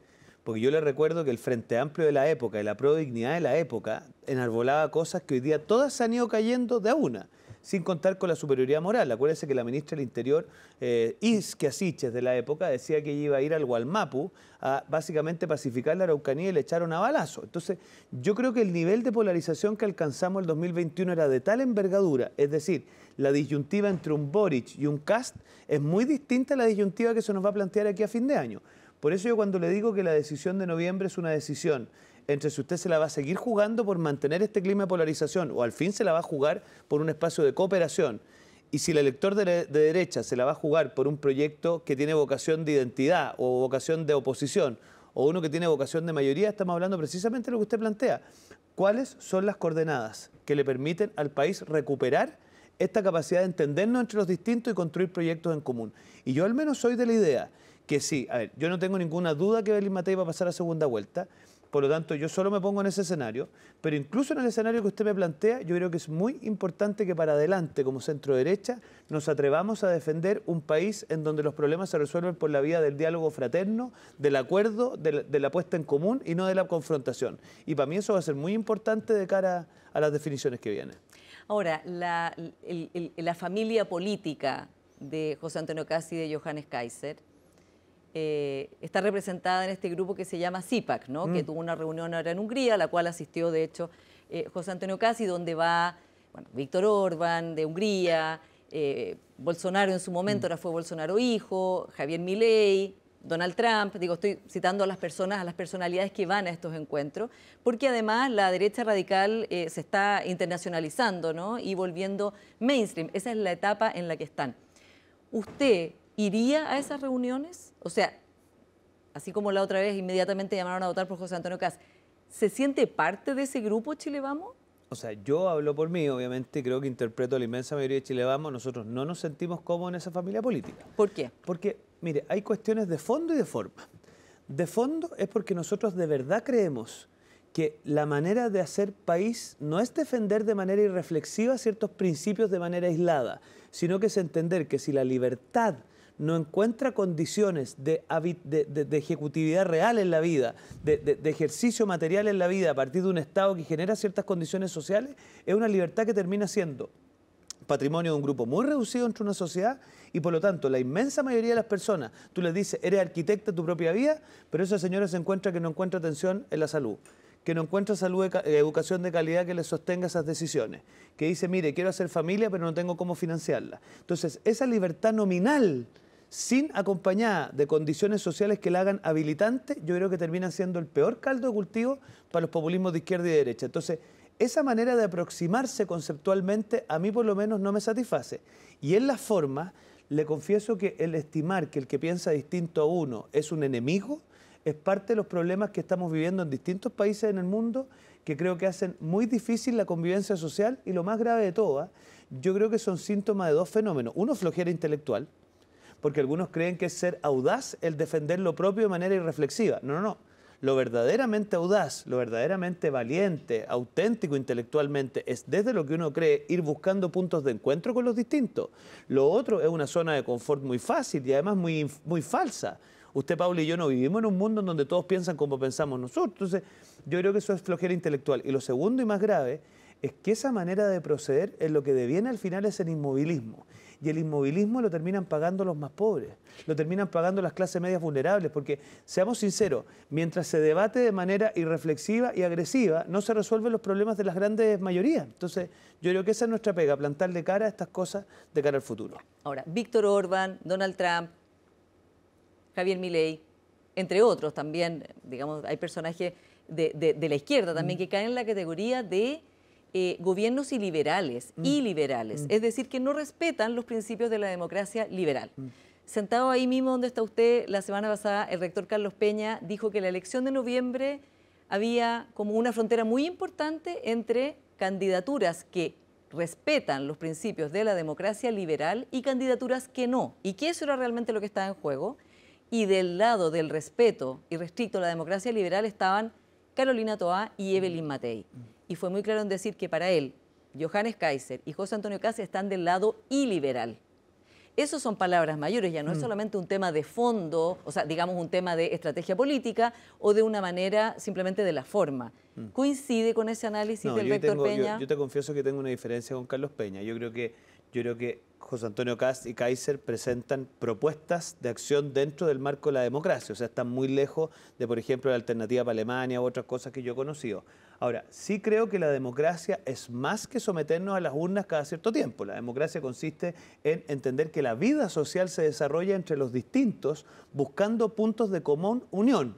porque yo le recuerdo que el Frente Amplio de la época y la Pro Dignidad de la época enarbolaba cosas que hoy día todas se han ido cayendo de a una, sin contar con la superioridad moral. Acuérdense que la ministra del Interior, Isquia Siches, de la época, decía que iba a ir al Gualmapu a básicamente pacificar la Araucanía y le echaron a balazo. Entonces, yo creo que el nivel de polarización que alcanzamos el 2021 era de tal envergadura, es decir, la disyuntiva entre un Boric y un Kast es muy distinta a la disyuntiva que se nos va a plantear aquí a fin de año. Por eso yo cuando le digo que la decisión de noviembre es una decisión entre si usted se la va a seguir jugando por mantener este clima de polarización o al fin se la va a jugar por un espacio de cooperación, y si el elector de derecha se la va a jugar por un proyecto que tiene vocación de identidad o vocación de oposición o uno que tiene vocación de mayoría, estamos hablando precisamente de lo que usted plantea. ¿Cuáles son las coordenadas que le permiten al país recuperar esta capacidad de entendernos entre los distintos y construir proyectos en común? Y yo al menos soy de la idea que sí, a ver, yo no tengo ninguna duda que Evelyn Matei va a pasar a segunda vuelta, por lo tanto yo solo me pongo en ese escenario, pero incluso en el escenario que usted me plantea, yo creo que es muy importante que para adelante, como centro derecha, nos atrevamos a defender un país en donde los problemas se resuelven por la vía del diálogo fraterno, del acuerdo, de la puesta en común y no de la confrontación. Y para mí eso va a ser muy importante de cara a las definiciones que vienen. Ahora, la familia política de José Antonio Kast y de Johannes Kaiser está representada en este grupo que se llama CIPAC, ¿no? Que tuvo una reunión ahora en Hungría, a la cual asistió, de hecho, José Antonio Kast, y donde va Víctor Orbán de Hungría, Bolsonaro en su momento, ahora fue Bolsonaro hijo, Javier Milei, Donald Trump. Digo, estoy citando a las personas, a las personalidades que van a estos encuentros, porque además la derecha radical se está internacionalizando, ¿no? Y volviendo mainstream. Esa es la etapa en la que están. ¿Usted iría a esas reuniones? O sea, así como la otra vez inmediatamente llamaron a votar por José Antonio Kast, ¿se siente parte de ese grupo Chile Vamos? O sea, yo hablo por mí, obviamente, creo que interpreto a la inmensa mayoría de Chile Vamos, nosotros no nos sentimos cómodos en esa familia política. ¿Por qué? Porque, mire, hay cuestiones de fondo y de forma. De fondo es porque nosotros de verdad creemos que la manera de hacer país no es defender de manera irreflexiva ciertos principios de manera aislada, sino que es entender que si la libertad no encuentra condiciones de ejecutividad real en la vida, de ejercicio material en la vida a partir de un Estado que genera ciertas condiciones sociales, es una libertad que termina siendo patrimonio de un grupo muy reducido entre una sociedad y por lo tanto la inmensa mayoría de las personas, tú les dices, eres arquitecta de tu propia vida, pero esa señora se encuentra que no encuentra atención en la salud, que no encuentra educación de calidad que le sostenga esas decisiones, que dice, mire, quiero hacer familia pero no tengo cómo financiarla. Entonces, esa libertad nominal, sin acompañada de condiciones sociales que la hagan habilitante, yo creo que termina siendo el peor caldo de cultivo para los populismos de izquierda y de derecha. Entonces, esa manera de aproximarse conceptualmente a mí por lo menos no me satisface. Y en la forma, le confieso que el estimar que el que piensa distinto a uno es un enemigo, es parte de los problemas que estamos viviendo en distintos países en el mundo, que creo que hacen muy difícil la convivencia social y lo más grave de todo, yo creo que son síntomas de dos fenómenos. Uno, flojera intelectual, porque algunos creen que es ser audaz el defender lo propio de manera irreflexiva. No, no, no. Lo verdaderamente audaz, lo verdaderamente valiente, auténtico intelectualmente, es desde lo que uno cree ir buscando puntos de encuentro con los distintos. Lo otro es una zona de confort muy fácil y además muy falsa. Usted, Paula, y yo no vivimos en un mundo en donde todos piensan como pensamos nosotros. Entonces, yo creo que eso es flojera intelectual. Y lo segundo y más grave es que esa manera de proceder es lo que deviene al final es el inmovilismo. Y el inmovilismo lo terminan pagando los más pobres, lo terminan pagando las clases medias vulnerables, porque, seamos sinceros, mientras se debate de manera irreflexiva y agresiva, no se resuelven los problemas de las grandes mayorías. Entonces, yo creo que esa es nuestra pega, plantarle cara a estas cosas de cara al futuro. Ahora, Víctor Orbán, Donald Trump, Javier Milei, entre otros también, digamos, hay personajes de la izquierda también que caen en la categoría de gobiernos iliberales, es decir, que no respetan los principios de la democracia liberal. Sentado ahí mismo donde está usted, la semana pasada el rector Carlos Peña dijo que la elección de noviembre había como una frontera muy importante entre candidaturas que respetan los principios de la democracia liberal y candidaturas que no, y que eso era realmente lo que estaba en juego. Y del lado del respeto irrestricto a la democracia liberal estaban Carolina Toá y Evelyn Matei. Y fue muy claro en decir que para él, Johannes Kaiser y José Antonio Kast están del lado iliberal. Esas son palabras mayores, ya no es solamente un tema de fondo, o sea, digamos un tema de estrategia política o de una manera simplemente de la forma. ¿Coincide con ese análisis del rector Peña? Yo te confieso que tengo una diferencia con Carlos Peña. Yo creo que José Antonio Kast y Kaiser presentan propuestas de acción dentro del marco de la democracia. O sea, están muy lejos de, por ejemplo, la Alternativa para Alemania u otras cosas que yo he conocido. Ahora, sí creo que la democracia es más que someternos a las urnas cada cierto tiempo. La democracia consiste en entender que la vida social se desarrolla entre los distintos, buscando puntos de común unión.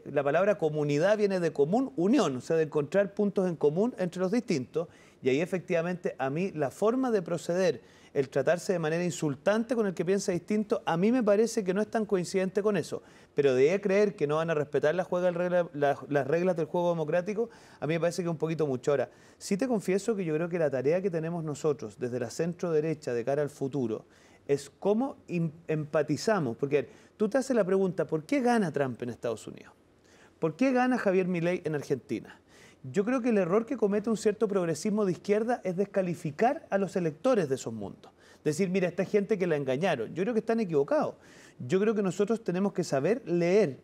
La palabra comunidad viene de común unión, o sea, de encontrar puntos en común entre los distintos. Y ahí efectivamente a mí la forma de proceder, el tratarse de manera insultante con el que piensa distinto, a mí me parece que no es tan coincidente con eso. Pero de creer que no van a respetar las reglas del juego democrático, a mí me parece que es un poquito mucho. Ahora, sí te confieso que yo creo que la tarea que tenemos nosotros desde la centro derecha de cara al futuro es cómo empatizamos. Porque tú te haces la pregunta, ¿por qué gana Trump en Estados Unidos? ¿Por qué gana Javier Milei en Argentina? Yo creo que el error que comete un cierto progresismo de izquierda es descalificar a los electores de esos mundos. Decir, mira, esta gente que la engañaron. Yo creo que están equivocados. Yo creo que nosotros tenemos que saber leer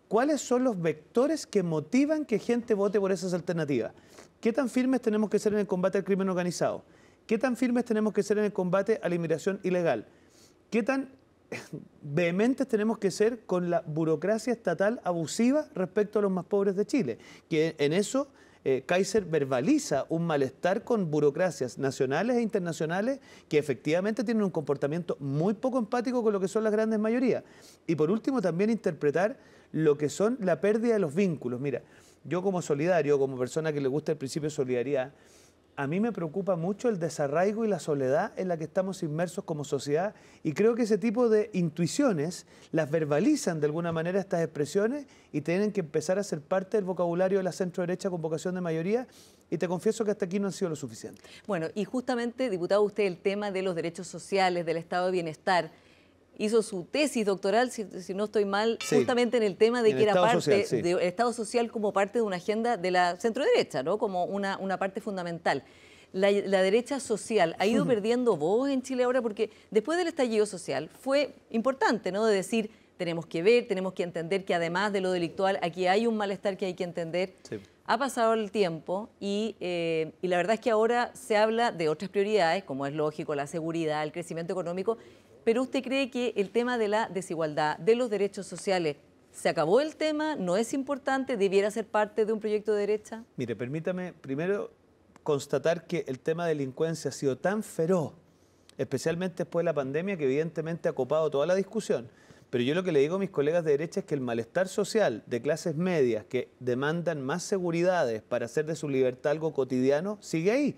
cuáles son los vectores que motivan que gente vote por esas alternativas. ¿Qué tan firmes tenemos que ser en el combate al crimen organizado? ¿Qué tan firmes tenemos que ser en el combate a la inmigración ilegal? ¿Qué tan vehementes tenemos que ser con la burocracia estatal abusiva respecto a los más pobres de Chile? Que en eso Kaiser verbaliza un malestar con burocracias nacionales e internacionales que efectivamente tienen un comportamiento muy poco empático con lo que son las grandes mayorías. Y por último también interpretar lo que son la pérdida de los vínculos. Mira, yo como solidario, como persona que le gusta el principio de solidaridad, a mí me preocupa mucho el desarraigo y la soledad en la que estamos inmersos como sociedad, y creo que ese tipo de intuiciones las verbalizan de alguna manera estas expresiones y tienen que empezar a ser parte del vocabulario de la centro-derecha con vocación de mayoría, y te confieso que hasta aquí no han sido lo suficiente. Bueno, y justamente, diputado, usted el tema de los derechos sociales, del estado de bienestar, hizo su tesis doctoral, si no estoy mal, sí, justamente en el tema de que era parte del Estado social como parte de una agenda de la centro-derecha, ¿no? Como una parte fundamental. La derecha social ha ido perdiendo voz en Chile ahora porque después del estallido social fue importante, ¿no? De decir, tenemos que ver, tenemos que entender que además de lo delictual, aquí hay un malestar que hay que entender. Sí. Ha pasado el tiempo y la verdad es que ahora se habla de otras prioridades, como es lógico, la seguridad, el crecimiento económico. ¿Pero usted cree que el tema de la desigualdad, de los derechos sociales, se acabó el tema, no es importante, debiera ser parte de un proyecto de derecha? Mire, permítame primero constatar que el tema de delincuencia ha sido tan feroz, especialmente después de la pandemia, que evidentemente ha copado toda la discusión. Pero yo lo que le digo a mis colegas de derecha es que el malestar social de clases medias que demandan más seguridades para hacer de su libertad algo cotidiano, sigue ahí.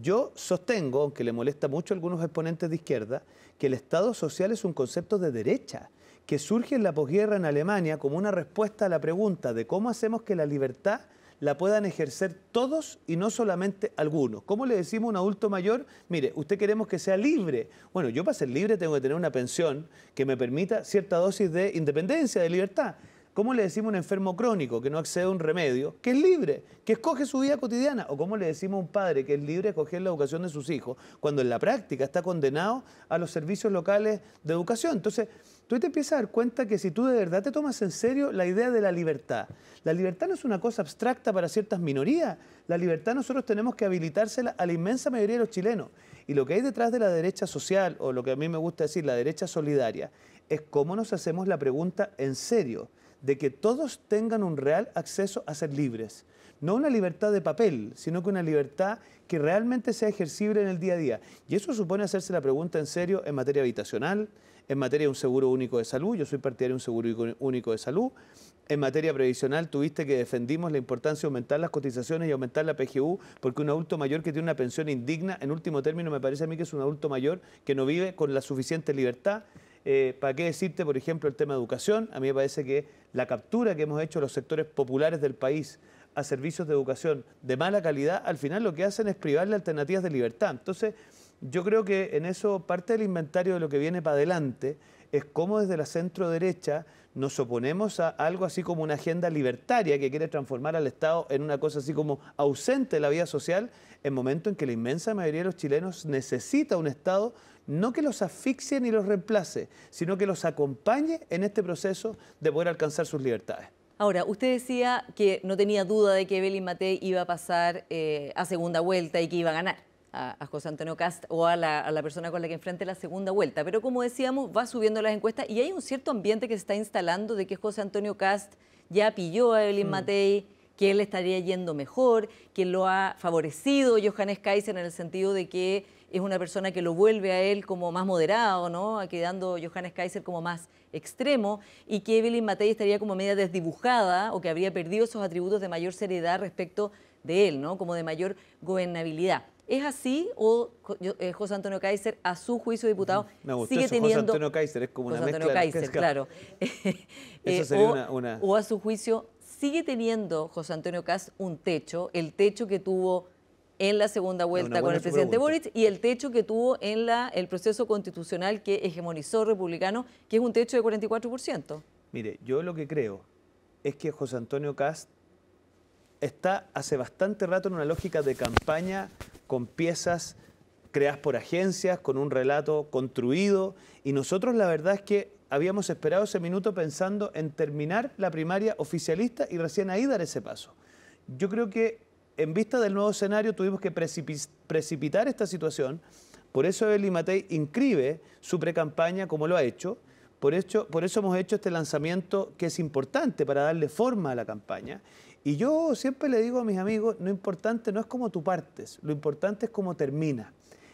Yo sostengo, aunque le molesta mucho a algunos exponentes de izquierda, que el Estado social es un concepto de derecha, que surge en la posguerra en Alemania como una respuesta a la pregunta de cómo hacemos que la libertad la puedan ejercer todos y no solamente algunos. ¿Cómo le decimos a un adulto mayor? Mire, usted queremos que sea libre. Bueno, yo para ser libre tengo que tener una pensión que me permita cierta dosis de independencia, de libertad. ¿Cómo le decimos a un enfermo crónico que no accede a un remedio, que es libre, que escoge su vida cotidiana? ¿O cómo le decimos a un padre que es libre de escoger la educación de sus hijos, cuando en la práctica está condenado a los servicios locales de educación? Entonces, tú te empiezas a dar cuenta que si tú de verdad te tomas en serio la idea de la libertad no es una cosa abstracta para ciertas minorías, la libertad nosotros tenemos que habilitársela a la inmensa mayoría de los chilenos. Y lo que hay detrás de la derecha social, o lo que a mí me gusta decir, la derecha solidaria, es cómo nos hacemos la pregunta en serio, de que todos tengan un real acceso a ser libres. No una libertad de papel, sino que una libertad que realmente sea ejercible en el día a día. Y eso supone hacerse la pregunta en serio en materia habitacional, en materia de un seguro único de salud, yo soy partidario de un seguro único de salud. En materia previsional tuviste que defendimos la importancia de aumentar las cotizaciones y aumentar la PGU, porque un adulto mayor que tiene una pensión indigna, en último término me parece a mí que es un adulto mayor que no vive con la suficiente libertad. ¿Para qué decirte, por ejemplo, el tema de educación? A mí me parece que la captura que hemos hecho los sectores populares del país a servicios de educación de mala calidad, al final lo que hacen es privarle alternativas de libertad. Entonces, yo creo que en eso parte del inventario de lo que viene para adelante es cómo desde la centro derecha nos oponemos a algo así como una agenda libertaria que quiere transformar al Estado en una cosa así como ausente de la vida social, en momentos en que la inmensa mayoría de los chilenos necesita un Estado no que los asfixie ni los reemplace, sino que los acompañe en este proceso de poder alcanzar sus libertades. Ahora, usted decía que no tenía duda de que Evelyn Matei iba a pasar a segunda vuelta y que iba a ganar a José Antonio Kast o a la persona con la que enfrente la segunda vuelta. Pero como decíamos, va subiendo las encuestas y hay un cierto ambiente que se está instalando de que José Antonio Kast ya pilló a Evelyn Matei, que él estaría yendo mejor, que lo ha favorecido Johannes Kaiser en el sentido de que es una persona que lo vuelve a él como más moderado, ¿no? Quedando Johannes Kaiser como más extremo, y que Evelyn Matei estaría como media desdibujada o que habría perdido esos atributos de mayor seriedad respecto de él, ¿no? Como de mayor gobernabilidad. ¿Es así o José Antonio Kaiser, a su juicio de diputado, sigue teniendo... José Antonio Kaiser es como José una Antonio mezcla... Kaiser, claro. Eso sería una... O a su juicio, sigue teniendo José Antonio Kast un techo, el techo que tuvo en la segunda vuelta con el presidente Boric y el techo que tuvo en el proceso constitucional que hegemonizó republicano, que es un techo de 44%. Mire, yo lo que creo es que José Antonio Kast está hace bastante rato en una lógica de campaña con piezas creadas por agencias, con un relato construido, y nosotros la verdad es que habíamos esperado ese minuto pensando en terminar la primaria oficialista y recién ahí dar ese paso. Yo creo que en vista del nuevo escenario tuvimos que precipitar esta situación, por eso Evelyn Matei inscribe su precampaña como lo ha hecho, por eso hemos hecho este lanzamiento que es importante para darle forma a la campaña. Y yo siempre le digo a mis amigos, lo importante no es cómo tú partes, lo importante es cómo terminas.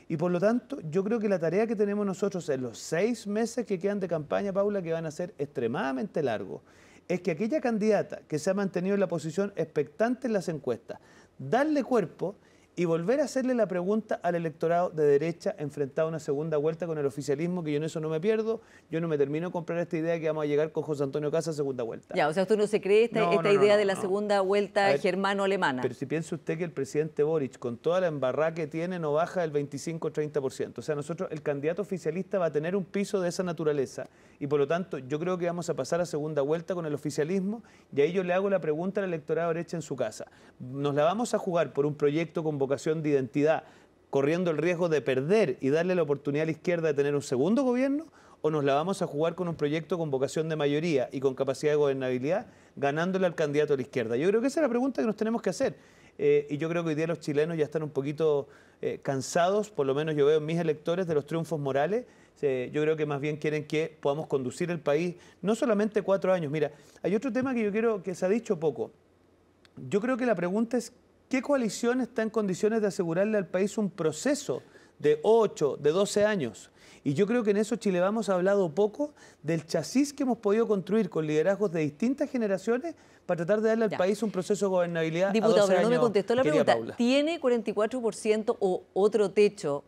Y por lo tanto, yo creo que la tarea que tenemos nosotros en los 6 meses que quedan de campaña, Paula, que van a ser extremadamente largos, es que aquella candidata que se ha mantenido en la posición expectante en las encuestas, darle cuerpo y volver a hacerle la pregunta al electorado de derecha enfrentado a una segunda vuelta con el oficialismo, que yo en eso no me pierdo, yo no me termino de comprar esta idea que vamos a llegar con José Antonio Kast a segunda vuelta. Ya, o sea, usted no se cree esta idea de la segunda vuelta germano-alemana. Pero si piensa usted que el presidente Boric, con toda la embarrada que tiene, no baja del 25-30%. O sea, el candidato oficialista va a tener un piso de esa naturaleza. Y por lo tanto, yo creo que vamos a pasar a segunda vuelta con el oficialismo, y ahí yo le hago la pregunta al electorado de derecha en su casa. ¿Nos la vamos a jugar por un proyecto con vocación de identidad, corriendo el riesgo de perder y darle la oportunidad a la izquierda de tener un segundo gobierno? ¿O nos la vamos a jugar con un proyecto con vocación de mayoría y con capacidad de gobernabilidad, ganándole al candidato a la izquierda? Yo creo que esa es la pregunta que nos tenemos que hacer. Y yo creo que hoy día los chilenos ya están un poquito cansados, por lo menos yo veo en mis electores, de los triunfos morales. Yo creo que más bien quieren que podamos conducir el país, no solamente 4 años. Mira, hay otro tema que yo quiero, que se ha dicho poco. Yo creo que la pregunta es, ¿qué coalición está en condiciones de asegurarle al país un proceso de 8, de 12 años? Y yo creo que en eso Chile Vamos ha hablado poco del chasis que hemos podido construir con liderazgos de distintas generaciones para tratar de darle al país un proceso de gobernabilidad. Diputado, a 12 pero no me contestó la pregunta. Paula. ¿Tiene 44% o otro techo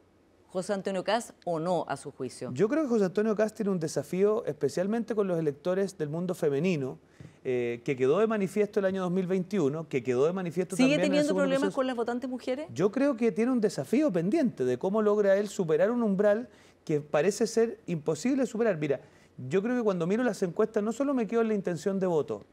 José Antonio Kast o no, a su juicio? Yo creo que José Antonio Kast tiene un desafío, especialmente con los electores del mundo femenino, que quedó de manifiesto el año 2021, que quedó de manifiesto también... ¿Sigue teniendo problemas con las votantes mujeres? Yo creo que tiene un desafío pendiente de cómo logra él superar un umbral que parece ser imposible de superar. Mira, yo creo que cuando miro las encuestas no solo me quedo en la intención de voto,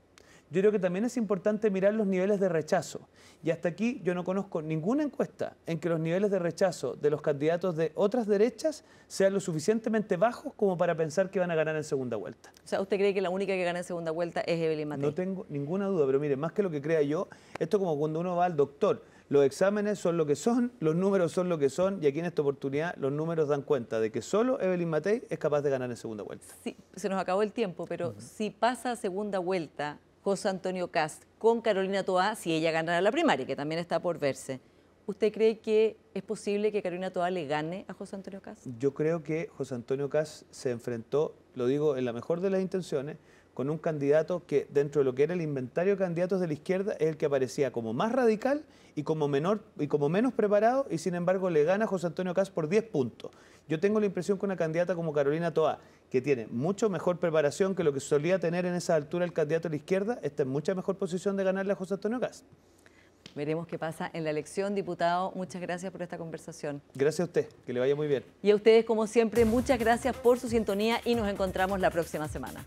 yo creo que también es importante mirar los niveles de rechazo. Y hasta aquí yo no conozco ninguna encuesta en que los niveles de rechazo de los candidatos de otras derechas sean lo suficientemente bajos como para pensar que van a ganar en segunda vuelta. O sea, ¿usted cree que la única que gana en segunda vuelta es Evelyn Matei? No tengo ninguna duda, pero mire, más que lo que crea yo, esto es como cuando uno va al doctor. Los exámenes son lo que son, los números son lo que son, y aquí en esta oportunidad los números dan cuenta de que solo Evelyn Matei es capaz de ganar en segunda vuelta. Sí, se nos acabó el tiempo, pero si pasa a segunda vuelta José Antonio Kast con Carolina Toá, si ella ganara la primaria, que también está por verse, ¿usted cree que es posible que Carolina Toá le gane a José Antonio Kast? Yo creo que José Antonio Kast se enfrentó, lo digo en la mejor de las intenciones, con un candidato que dentro de lo que era el inventario de candidatos de la izquierda es el que aparecía como más radical y como menos preparado, y sin embargo le gana a José Antonio Kast por 10 puntos. Yo tengo la impresión que una candidata como Carolina Toá, que tiene mucho mejor preparación que lo que solía tener en esa altura el candidato de la izquierda, está en mucha mejor posición de ganarle a José Antonio Kast. Veremos qué pasa en la elección, diputado. Muchas gracias por esta conversación. Gracias a usted, que le vaya muy bien. Y a ustedes, como siempre, muchas gracias por su sintonía y nos encontramos la próxima semana.